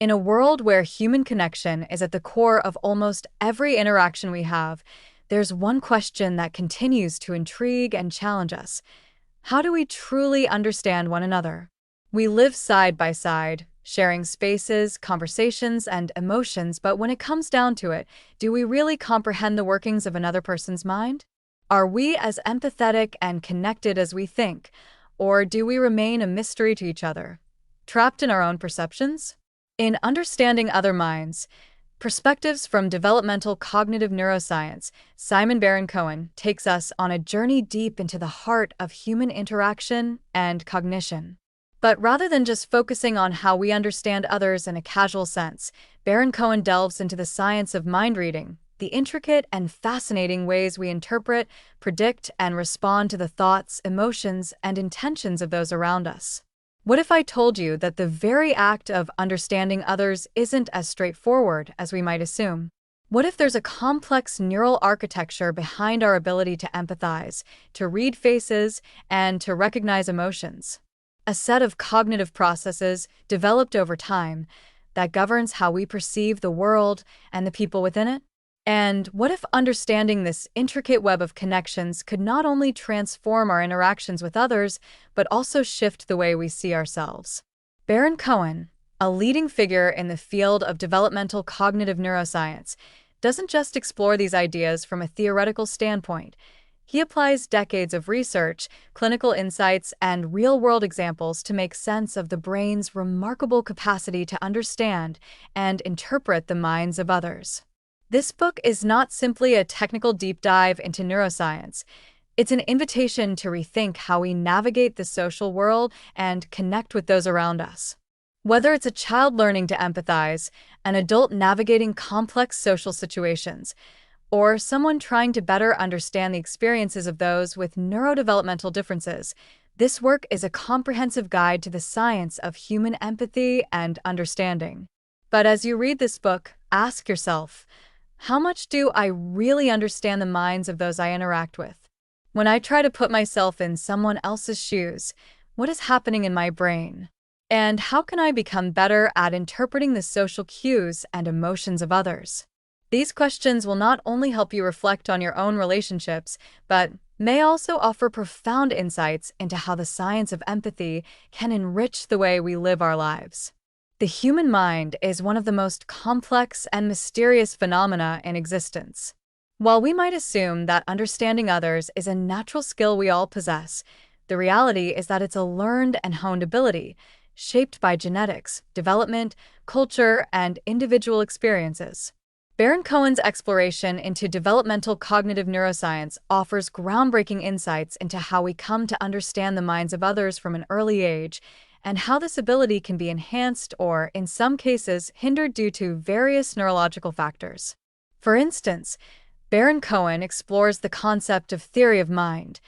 In a world where human connection is at the core of almost every interaction we have, there's one question that continues to intrigue and challenge us. How do we truly understand one another? We live side by side, sharing spaces, conversations, and emotions, but when it comes down to it, do we really comprehend the workings of another person's mind? Are we as empathetic and connected as we think, or do we remain a mystery to each other, trapped in our own perceptions? In Understanding Other Minds, Perspectives from Developmental Cognitive Neuroscience, Simon Baron-Cohen takes us on a journey deep into the heart of human interaction and cognition. But rather than just focusing on how we understand others in a casual sense, Baron-Cohen delves into the science of mind reading, the intricate and fascinating ways we interpret, predict, and respond to the thoughts, emotions, and intentions of those around us. What if I told you that the very act of understanding others isn't as straightforward as we might assume? What if there's a complex neural architecture behind our ability to empathize, to read faces, and to recognize emotions? A set of cognitive processes developed over time that governs how we perceive the world and the people within it? And what if understanding this intricate web of connections could not only transform our interactions with others, but also shift the way we see ourselves? Baron-Cohen, a leading figure in the field of developmental cognitive neuroscience, doesn't just explore these ideas from a theoretical standpoint. He applies decades of research, clinical insights, and real-world examples to make sense of the brain's remarkable capacity to understand and interpret the minds of others. This book is not simply a technical deep dive into neuroscience. It's an invitation to rethink how we navigate the social world and connect with those around us. Whether it's a child learning to empathize, an adult navigating complex social situations, or someone trying to better understand the experiences of those with neurodevelopmental differences, this work is a comprehensive guide to the science of human empathy and understanding. But as you read this book, ask yourself, how much do I really understand the minds of those I interact with? When I try to put myself in someone else's shoes, what is happening in my brain? And how can I become better at interpreting the social cues and emotions of others? These questions will not only help you reflect on your own relationships, but may also offer profound insights into how the science of empathy can enrich the way we live our lives. The human mind is one of the most complex and mysterious phenomena in existence. While we might assume that understanding others is a natural skill we all possess, the reality is that it's a learned and honed ability, shaped by genetics, development, culture, and individual experiences. Baron-Cohen's exploration into developmental cognitive neuroscience offers groundbreaking insights into how we come to understand the minds of others from an early age, and how this ability can be enhanced or, in some cases, hindered due to various neurological factors. For instance, Baron-Cohen explores the concept of theory of mind,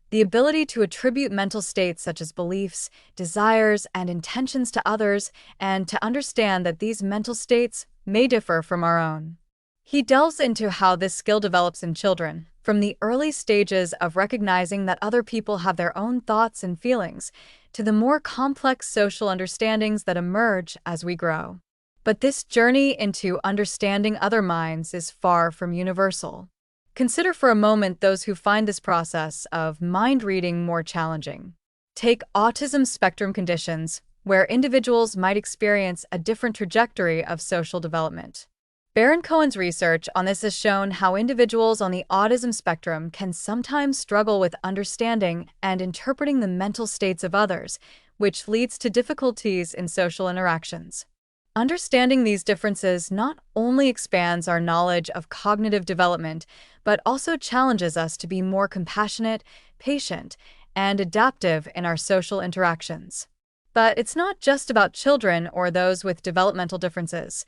the ability to attribute mental states such as beliefs, desires, and intentions to others, and to understand that these mental states may differ from our own. He delves into how this skill develops in children, from the early stages of recognizing that other people have their own thoughts and feelings, to the more complex social understandings that emerge as we grow. But this journey into understanding other minds is far from universal. Consider for a moment those who find this process of mind reading more challenging. Take autism spectrum conditions, where individuals might experience a different trajectory of social development. Baron-Cohen's research on this has shown how individuals on the autism spectrum can sometimes struggle with understanding and interpreting the mental states of others, which leads to difficulties in social interactions. Understanding these differences not only expands our knowledge of cognitive development, but also challenges us to be more compassionate, patient, and adaptive in our social interactions. But it's not just about children or those with developmental differences.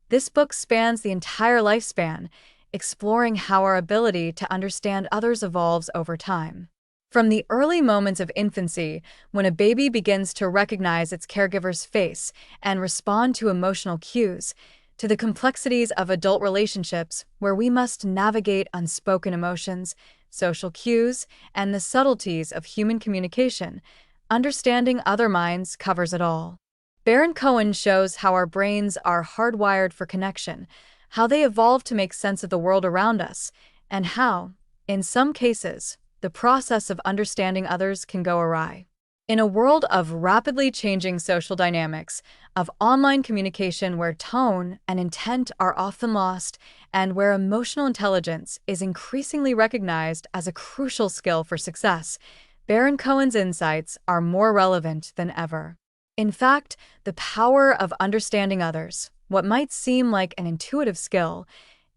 This book spans the entire lifespan, exploring how our ability to understand others evolves over time. From the early moments of infancy, when a baby begins to recognize its caregiver's face and respond to emotional cues, to the complexities of adult relationships where we must navigate unspoken emotions, social cues, and the subtleties of human communication, understanding other minds covers it all. Baron-Cohen shows how our brains are hardwired for connection, how they evolved to make sense of the world around us, and how, in some cases, the process of understanding others can go awry. In a world of rapidly changing social dynamics, of online communication where tone and intent are often lost, and where emotional intelligence is increasingly recognized as a crucial skill for success, Baron-Cohen's insights are more relevant than ever. In fact, the power of understanding others, what might seem like an intuitive skill,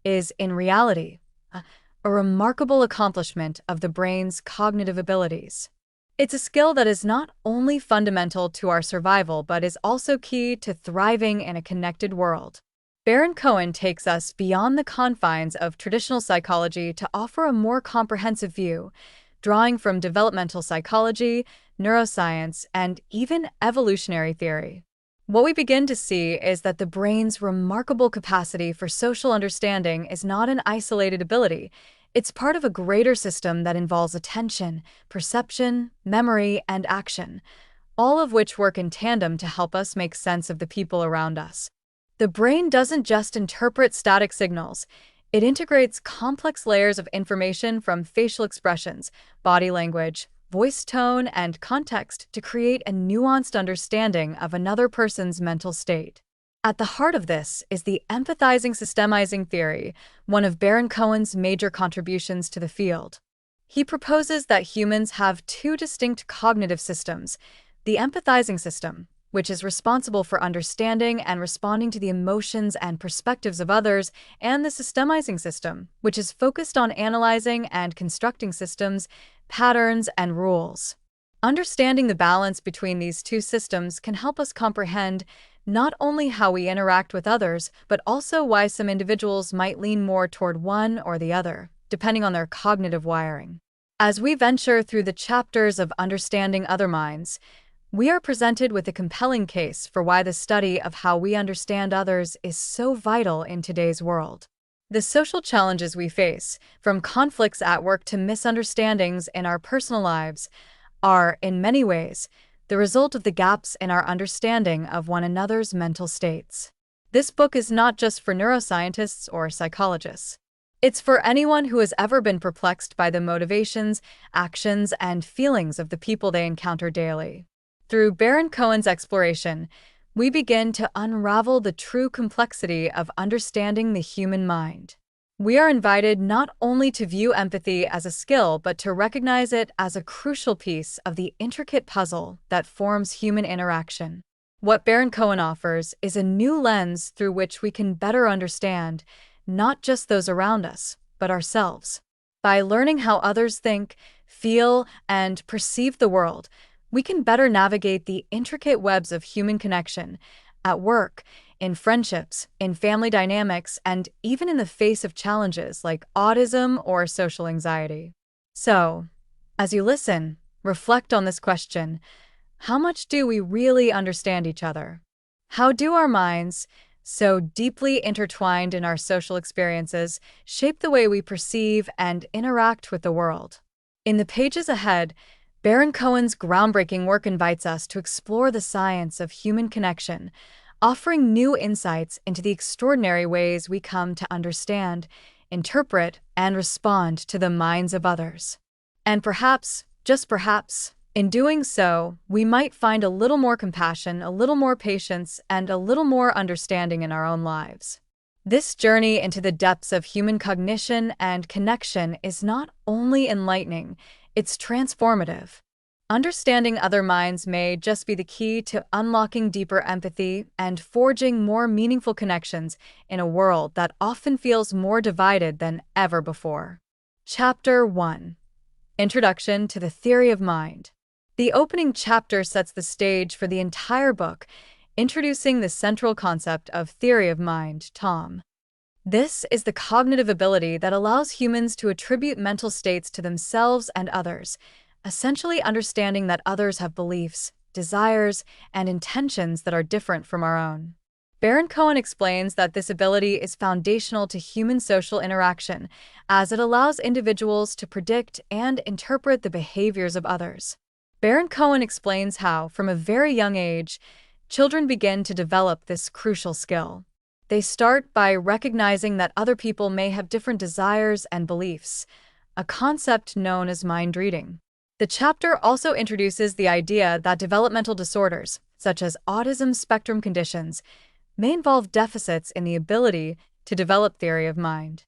is, in reality, a remarkable accomplishment of the brain's cognitive abilities. It's a skill that is not only fundamental to our survival but is also key to thriving in a connected world. Baron-Cohen takes us beyond the confines of traditional psychology to offer a more comprehensive view, drawing from developmental psychology, neuroscience, and even evolutionary theory. What we begin to see is that the brain's remarkable capacity for social understanding is not an isolated ability. It's part of a greater system that involves attention, perception, memory, and action, all of which work in tandem to help us make sense of the people around us. The brain doesn't just interpret static signals. It integrates complex layers of information from facial expressions, body language, voice tone, and context to create a nuanced understanding of another person's mental state. At the heart of this is the empathizing systemizing theory, one of Baron-Cohen's major contributions to the field. He proposes that humans have two distinct cognitive systems: the empathizing system, which is responsible for understanding and responding to the emotions and perspectives of others, and the systemizing system, which is focused on analyzing and constructing systems, patterns, and rules. Understanding the balance between these two systems can help us comprehend not only how we interact with others, but also why some individuals might lean more toward one or the other, depending on their cognitive wiring. As we venture through the chapters of Understanding Other Minds, we are presented with a compelling case for why the study of how we understand others is so vital in today's world. The social challenges we face, from conflicts at work to misunderstandings in our personal lives, are, in many ways, the result of the gaps in our understanding of one another's mental states. This book is not just for neuroscientists or psychologists. It's for anyone who has ever been perplexed by the motivations, actions, and feelings of the people they encounter daily. Through Baron-Cohen's exploration, we begin to unravel the true complexity of understanding the human mind. We are invited not only to view empathy as a skill, but to recognize it as a crucial piece of the intricate puzzle that forms human interaction. What Baron-Cohen offers is a new lens through which we can better understand not just those around us, but ourselves. By learning how others think, feel, and perceive the world, we can better navigate the intricate webs of human connection at work, in friendships, in family dynamics, and even in the face of challenges like autism or social anxiety. So, as you listen, reflect on this question: how much do we really understand each other? How do our minds, so deeply intertwined in our social experiences, shape the way we perceive and interact with the world? In the pages ahead, Baron-Cohen's groundbreaking work invites us to explore the science of human connection, offering new insights into the extraordinary ways we come to understand, interpret, and respond to the minds of others. And perhaps, just perhaps, in doing so, we might find a little more compassion, a little more patience, and a little more understanding in our own lives. This journey into the depths of human cognition and connection is not only enlightening, it's transformative. Understanding other minds may just be the key to unlocking deeper empathy and forging more meaningful connections in a world that often feels more divided than ever before. Chapter 1: Introduction to the Theory of Mind. The opening chapter sets the stage for the entire book, introducing the central concept of theory of mind, TOM. This is the cognitive ability that allows humans to attribute mental states to themselves and others, essentially understanding that others have beliefs, desires, and intentions that are different from our own. Baron-Cohen explains that this ability is foundational to human social interaction, as it allows individuals to predict and interpret the behaviors of others. Baron-Cohen explains how, from a very young age, children begin to develop this crucial skill. They start by recognizing that other people may have different desires and beliefs, a concept known as mind reading. The chapter also introduces the idea that developmental disorders, such as autism spectrum conditions, may involve deficits in the ability to develop theory of mind.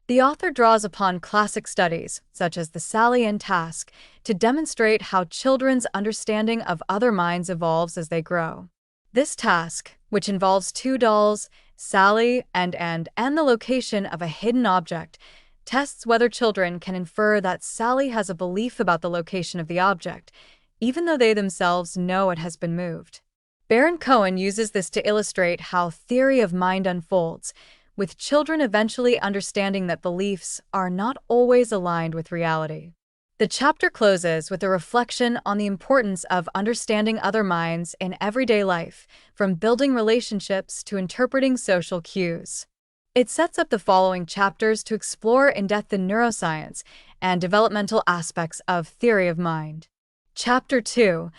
The author draws upon classic studies, such as the Sally and task, to demonstrate how children's understanding of other minds evolves as they grow. This task, which involves two dolls, Sally and the location of a hidden object, tests whether children can infer that Sally has a belief about the location of the object, even though they themselves know it has been moved. Baron-Cohen uses this to illustrate how theory of mind unfolds, with children eventually understanding that beliefs are not always aligned with reality. The chapter closes with a reflection on the importance of understanding other minds in everyday life, from building relationships to interpreting social cues. It sets up the following chapters to explore in depth the neuroscience and developmental aspects of theory of mind. Chapter 2: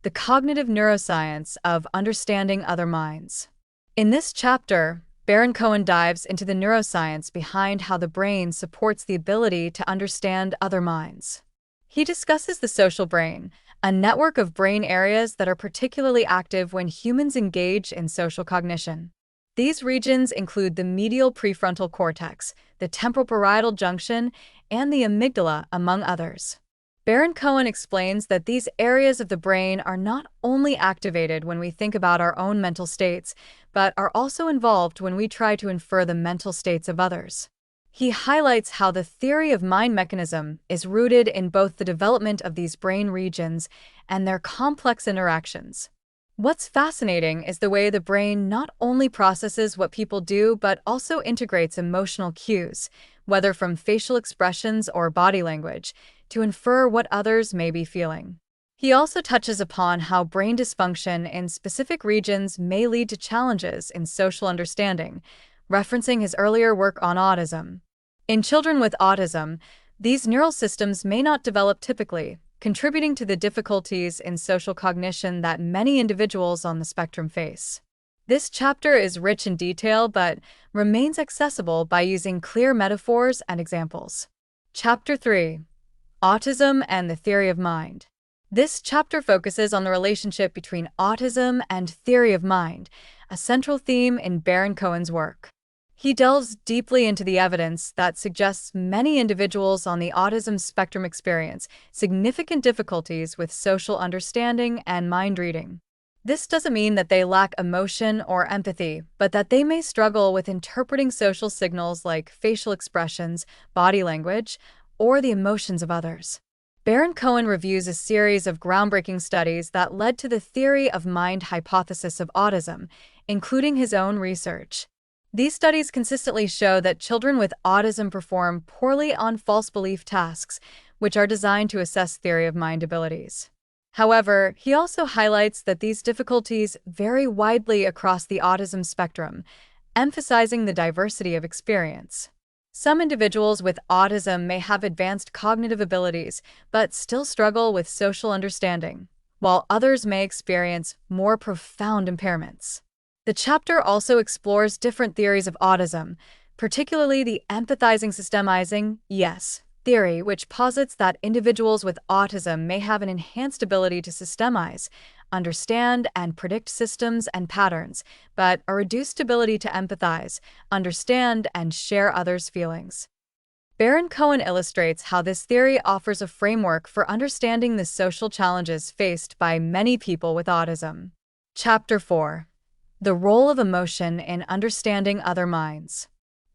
The Cognitive Neuroscience of Understanding Other Minds. In this chapter, Baron-Cohen dives into the neuroscience behind how the brain supports the ability to understand other minds. He discusses the social brain, a network of brain areas that are particularly active when humans engage in social cognition. These regions include the medial prefrontal cortex, the temporal-parietal junction, and the amygdala, among others. Baron-Cohen explains that these areas of the brain are not only activated when we think about our own mental states, but are also involved when we try to infer the mental states of others. He highlights how the theory of mind mechanism is rooted in both the development of these brain regions and their complex interactions. What's fascinating is the way the brain not only processes what people do but also integrates emotional cues, whether from facial expressions or body language, to infer what others may be feeling. He also touches upon how brain dysfunction in specific regions may lead to challenges in social understanding, referencing his earlier work on autism. In children with autism, these neural systems may not develop typically, contributing to the difficulties in social cognition that many individuals on the spectrum face. This chapter is rich in detail but remains accessible by using clear metaphors and examples. Chapter 3: Autism and the Theory of Mind. This chapter focuses on the relationship between autism and theory of mind, a central theme in Baron-Cohen's work. He delves deeply into the evidence that suggests many individuals on the autism spectrum experience significant difficulties with social understanding and mind reading. This doesn't mean that they lack emotion or empathy, but that they may struggle with interpreting social signals like facial expressions, body language, or the emotions of others. Baron-Cohen reviews a series of groundbreaking studies that led to the theory of mind hypothesis of autism, including his own research. These studies consistently show that children with autism perform poorly on false belief tasks, which are designed to assess theory of mind abilities. However, he also highlights that these difficulties vary widely across the autism spectrum, emphasizing the diversity of experience. Some individuals with autism may have advanced cognitive abilities, but still struggle with social understanding, while others may experience more profound impairments. The chapter also explores different theories of autism, particularly the empathizing systemizing theory, which posits that individuals with autism may have an enhanced ability to systemize, understand, and predict systems and patterns, but a reduced ability to empathize, understand, and share others' feelings. Baron-Cohen illustrates how this theory offers a framework for understanding the social challenges faced by many people with autism. Chapter 4: The Role of Emotion in Understanding Other Minds.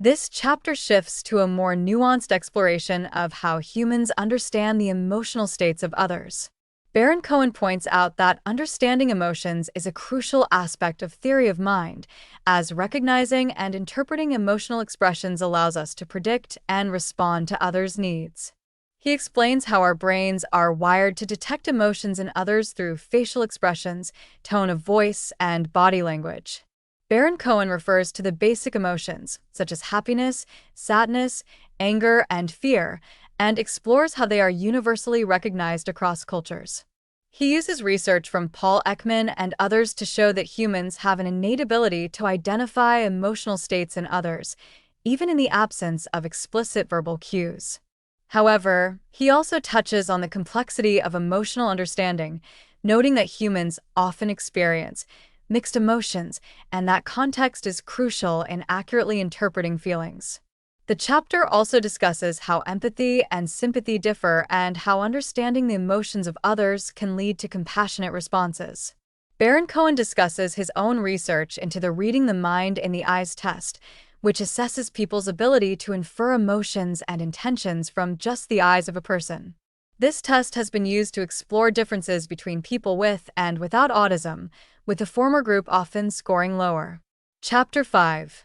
This chapter shifts to a more nuanced exploration of how humans understand the emotional states of others. Baron-Cohen points out that understanding emotions is a crucial aspect of theory of mind, as recognizing and interpreting emotional expressions allows us to predict and respond to others' needs. He explains how our brains are wired to detect emotions in others through facial expressions, tone of voice, and body language. Baron-Cohen refers to the basic emotions, such as happiness, sadness, anger, and fear, and explores how they are universally recognized across cultures. He uses research from Paul Ekman and others to show that humans have an innate ability to identify emotional states in others, even in the absence of explicit verbal cues. However, he also touches on the complexity of emotional understanding, noting that humans often experience mixed emotions and that context is crucial in accurately interpreting feelings. The chapter also discusses how empathy and sympathy differ and how understanding the emotions of others can lead to compassionate responses. Baron-Cohen discusses his own research into the reading the mind in the eyes test, which assesses people's ability to infer emotions and intentions from just the eyes of a person. This test has been used to explore differences between people with and without autism, with the former group often scoring lower. Chapter 5.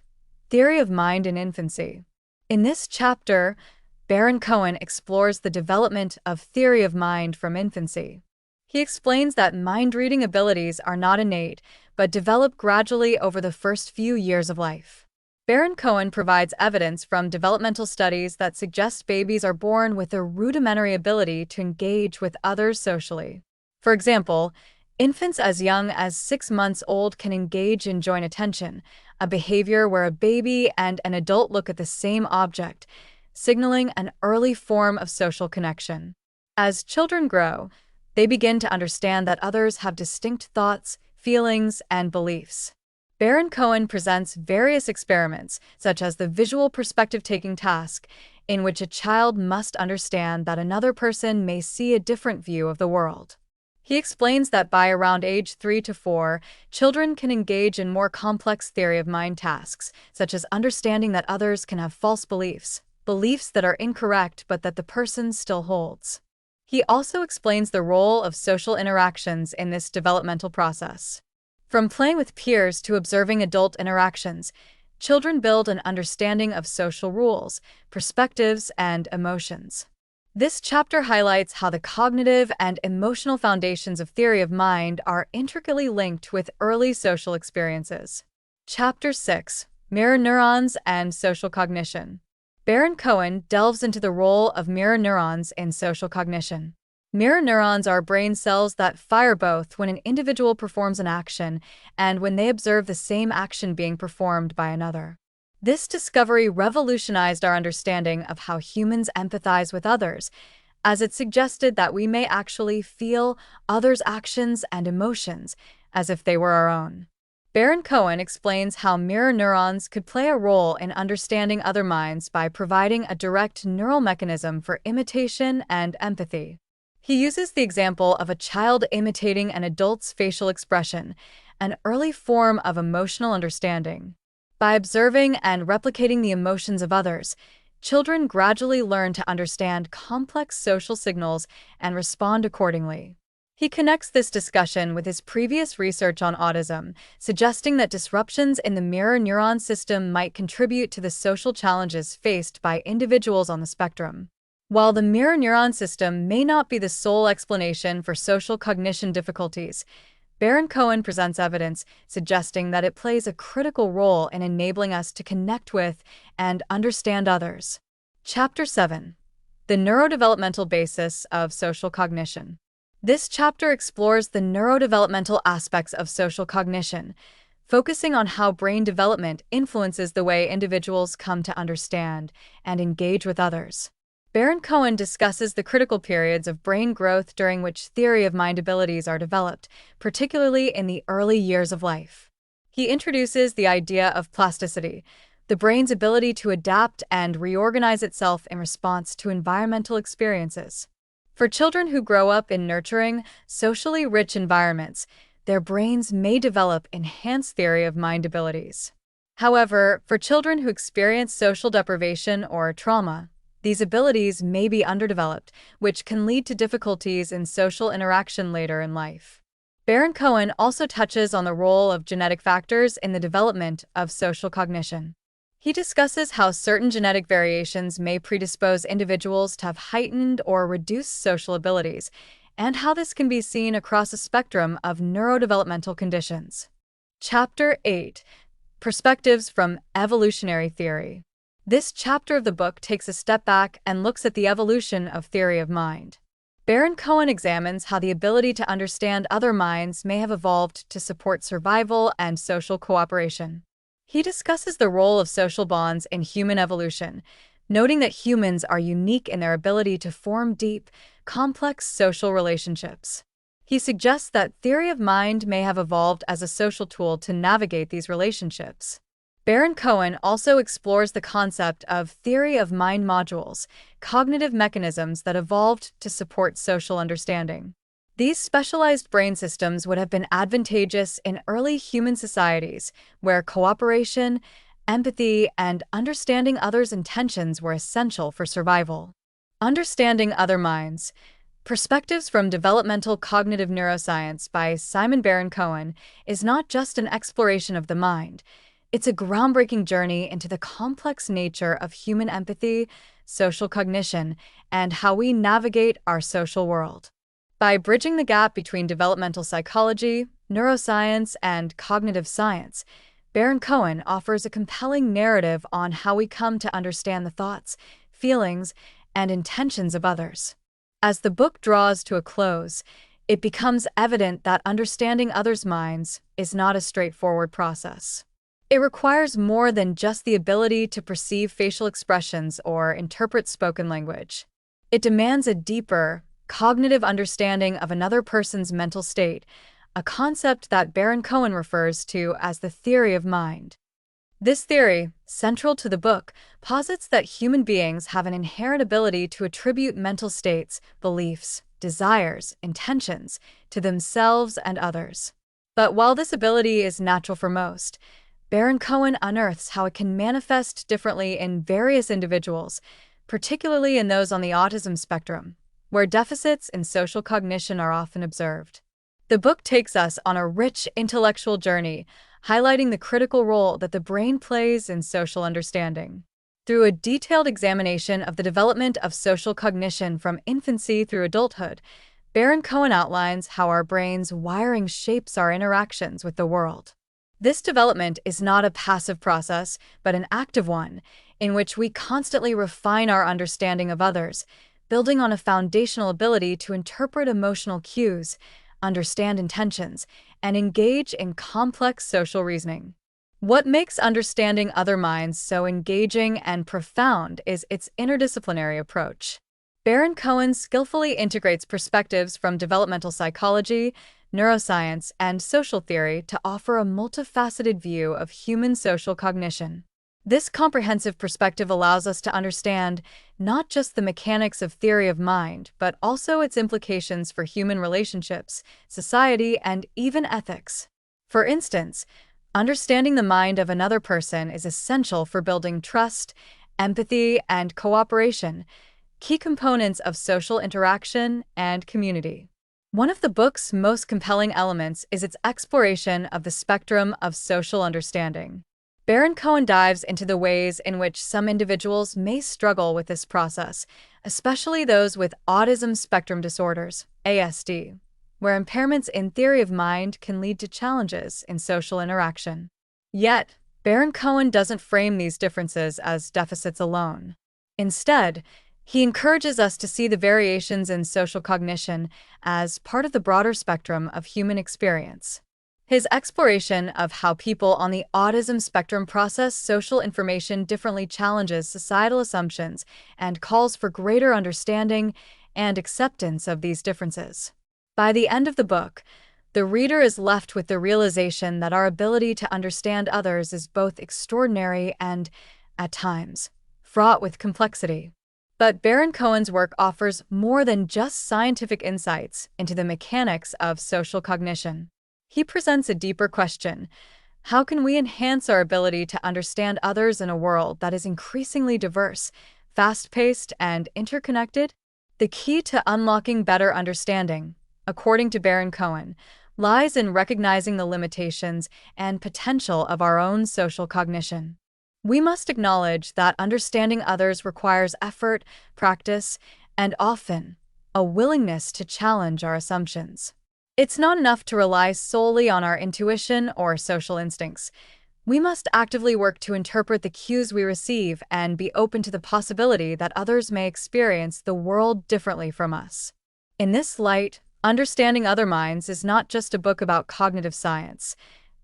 Theory of Mind in Infancy. In this chapter, Baron-Cohen explores the development of theory of mind from infancy. He explains that mind-reading abilities are not innate, but develop gradually over the first few years of life. Baron-Cohen provides evidence from developmental studies that suggest babies are born with a rudimentary ability to engage with others socially. For example, infants as young as 6 months old can engage in joint attention, a behavior where a baby and an adult look at the same object, signaling an early form of social connection. As children grow, they begin to understand that others have distinct thoughts, feelings, and beliefs. Baron-Cohen presents various experiments, such as the visual perspective-taking task, in which a child must understand that another person may see a different view of the world. He explains that by around age 3 to 4, children can engage in more complex theory of mind tasks, such as understanding that others can have false beliefs, beliefs that are incorrect but that the person still holds. He also explains the role of social interactions in this developmental process. From playing with peers to observing adult interactions, children build an understanding of social rules, perspectives, and emotions. This chapter highlights how the cognitive and emotional foundations of theory of mind are intricately linked with early social experiences. Chapter 6. Mirror Neurons and Social Cognition. Baron-Cohen delves into the role of mirror neurons in social cognition. Mirror neurons are brain cells that fire both when an individual performs an action and when they observe the same action being performed by another. This discovery revolutionized our understanding of how humans empathize with others, as it suggested that we may actually feel others' actions and emotions as if they were our own. Baron-Cohen explains how mirror neurons could play a role in understanding other minds by providing a direct neural mechanism for imitation and empathy. He uses the example of a child imitating an adult's facial expression, an early form of emotional understanding. By observing and replicating the emotions of others, children gradually learn to understand complex social signals and respond accordingly. He connects this discussion with his previous research on autism, suggesting that disruptions in the mirror neuron system might contribute to the social challenges faced by individuals on the spectrum. While the mirror neuron system may not be the sole explanation for social cognition difficulties, Baron-Cohen presents evidence suggesting that it plays a critical role in enabling us to connect with and understand others. Chapter 7. The Neurodevelopmental Basis of Social Cognition. This chapter explores the neurodevelopmental aspects of social cognition, focusing on how brain development influences the way individuals come to understand and engage with others. Baron-Cohen discusses the critical periods of brain growth during which theory of mind abilities are developed, particularly in the early years of life. He introduces the idea of plasticity, the brain's ability to adapt and reorganize itself in response to environmental experiences. For children who grow up in nurturing, socially rich environments, their brains may develop enhanced theory of mind abilities. However, for children who experience social deprivation or trauma, these abilities may be underdeveloped, which can lead to difficulties in social interaction later in life. Baron-Cohen also touches on the role of genetic factors in the development of social cognition. He discusses how certain genetic variations may predispose individuals to have heightened or reduced social abilities, and how this can be seen across a spectrum of neurodevelopmental conditions. Chapter 8. Perspectives from Evolutionary Theory. This chapter of the book takes a step back and looks at the evolution of theory of mind. Baron-Cohen examines how the ability to understand other minds may have evolved to support survival and social cooperation. He discusses the role of social bonds in human evolution, noting that humans are unique in their ability to form deep, complex social relationships. He suggests that theory of mind may have evolved as a social tool to navigate these relationships. Baron-Cohen also explores the concept of theory of mind modules, cognitive mechanisms that evolved to support social understanding. These specialized brain systems would have been advantageous in early human societies, where cooperation, empathy, and understanding others' intentions were essential for survival. Understanding Other Minds. Perspectives from Developmental Cognitive Neuroscience by Simon Baron-Cohen is not just an exploration of the mind. It's a groundbreaking journey into the complex nature of human empathy, social cognition, and how we navigate our social world. By bridging the gap between developmental psychology, neuroscience, and cognitive science, Baron-Cohen offers a compelling narrative on how we come to understand the thoughts, feelings, and intentions of others. As the book draws to a close, it becomes evident that understanding others' minds is not a straightforward process. It requires more than just the ability to perceive facial expressions or interpret spoken language. It demands a deeper, cognitive understanding of another person's mental state, a concept that Baron-Cohen refers to as the theory of mind. This theory, central to the book, posits that human beings have an inherent ability to attribute mental states, beliefs, desires, intentions to themselves and others. But while this ability is natural for most, Baron-Cohen unearths how it can manifest differently in various individuals, particularly in those on the autism spectrum, where deficits in social cognition are often observed. The book takes us on a rich intellectual journey, highlighting the critical role that the brain plays in social understanding. Through a detailed examination of the development of social cognition from infancy through adulthood, Baron-Cohen outlines how our brain's wiring shapes our interactions with the world. This development is not a passive process, but an active one, in which we constantly refine our understanding of others, building on a foundational ability to interpret emotional cues, understand intentions, and engage in complex social reasoning. What makes understanding other minds so engaging and profound is its interdisciplinary approach. Baron-Cohen skillfully integrates perspectives from developmental psychology, neuroscience, and social theory to offer a multifaceted view of human social cognition. This comprehensive perspective allows us to understand not just the mechanics of theory of mind, but also its implications for human relationships, society, and even ethics. For instance, understanding the mind of another person is essential for building trust, empathy, and cooperation, key components of social interaction and community. One of the book's most compelling elements is its exploration of the spectrum of social understanding. Baron-Cohen dives into the ways in which some individuals may struggle with this process, especially those with autism spectrum disorders, ASD, where impairments in theory of mind can lead to challenges in social interaction. Yet, Baron-Cohen doesn't frame these differences as deficits alone. Instead, he encourages us to see the variations in social cognition as part of the broader spectrum of human experience. His exploration of how people on the autism spectrum process social information differently challenges societal assumptions and calls for greater understanding and acceptance of these differences. By the end of the book, the reader is left with the realization that our ability to understand others is both extraordinary and, at times, fraught with complexity. But Baron-Cohen's work offers more than just scientific insights into the mechanics of social cognition. He presents a deeper question: how can we enhance our ability to understand others in a world that is increasingly diverse, fast-paced, and interconnected? The key to unlocking better understanding, according to Baron-Cohen, lies in recognizing the limitations and potential of our own social cognition. We must acknowledge that understanding others requires effort, practice, and often a willingness to challenge our assumptions. It's not enough to rely solely on our intuition or social instincts. We must actively work to interpret the cues we receive and be open to the possibility that others may experience the world differently from us. In this light, Understanding Other Minds is not just a book about cognitive science,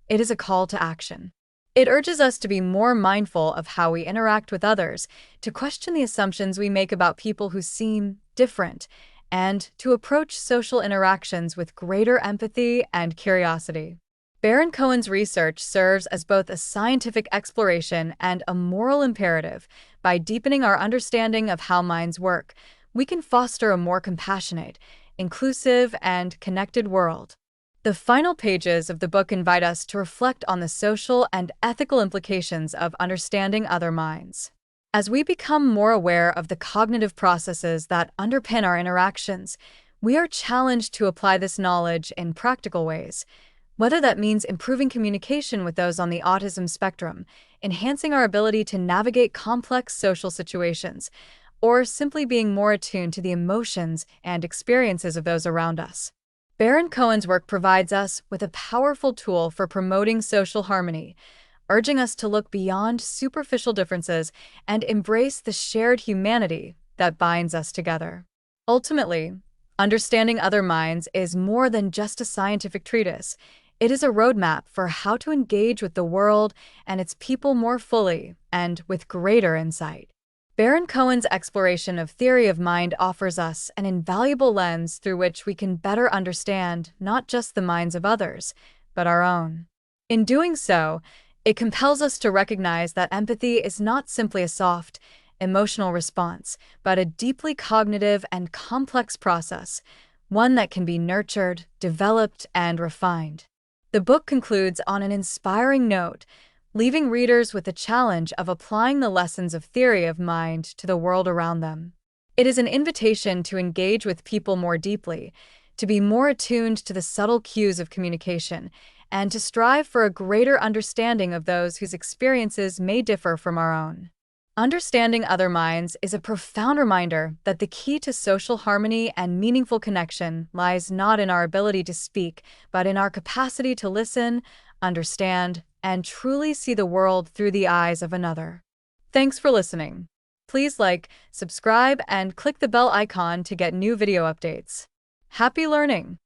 it is a call to action. It urges us to be more mindful of how we interact with others, to question the assumptions we make about people who seem different, and to approach social interactions with greater empathy and curiosity. Baron-Cohen's research serves as both a scientific exploration and a moral imperative. By deepening our understanding of how minds work, we can foster a more compassionate, inclusive, and connected world. The final pages of the book invite us to reflect on the social and ethical implications of understanding other minds. As we become more aware of the cognitive processes that underpin our interactions, we are challenged to apply this knowledge in practical ways, whether that means improving communication with those on the autism spectrum, enhancing our ability to navigate complex social situations, or simply being more attuned to the emotions and experiences of those around us. Baron-Cohen's work provides us with a powerful tool for promoting social harmony, urging us to look beyond superficial differences and embrace the shared humanity that binds us together. Ultimately, Understanding Other Minds is more than just a scientific treatise. It is a roadmap for how to engage with the world and its people more fully and with greater insight. Baron-Cohen's exploration of theory of mind offers us an invaluable lens through which we can better understand not just the minds of others, but our own. In doing so, it compels us to recognize that empathy is not simply a soft, emotional response, but a deeply cognitive and complex process, one that can be nurtured, developed, and refined. The book concludes on an inspiring note, leaving readers with the challenge of applying the lessons of theory of mind to the world around them. It is an invitation to engage with people more deeply, to be more attuned to the subtle cues of communication, and to strive for a greater understanding of those whose experiences may differ from our own. Understanding Other Minds is a profound reminder that the key to social harmony and meaningful connection lies not in our ability to speak, but in our capacity to listen, understand, and truly see the world through the eyes of another. Thanks for listening. Please like, subscribe, and click the bell icon to get new video updates. Happy learning!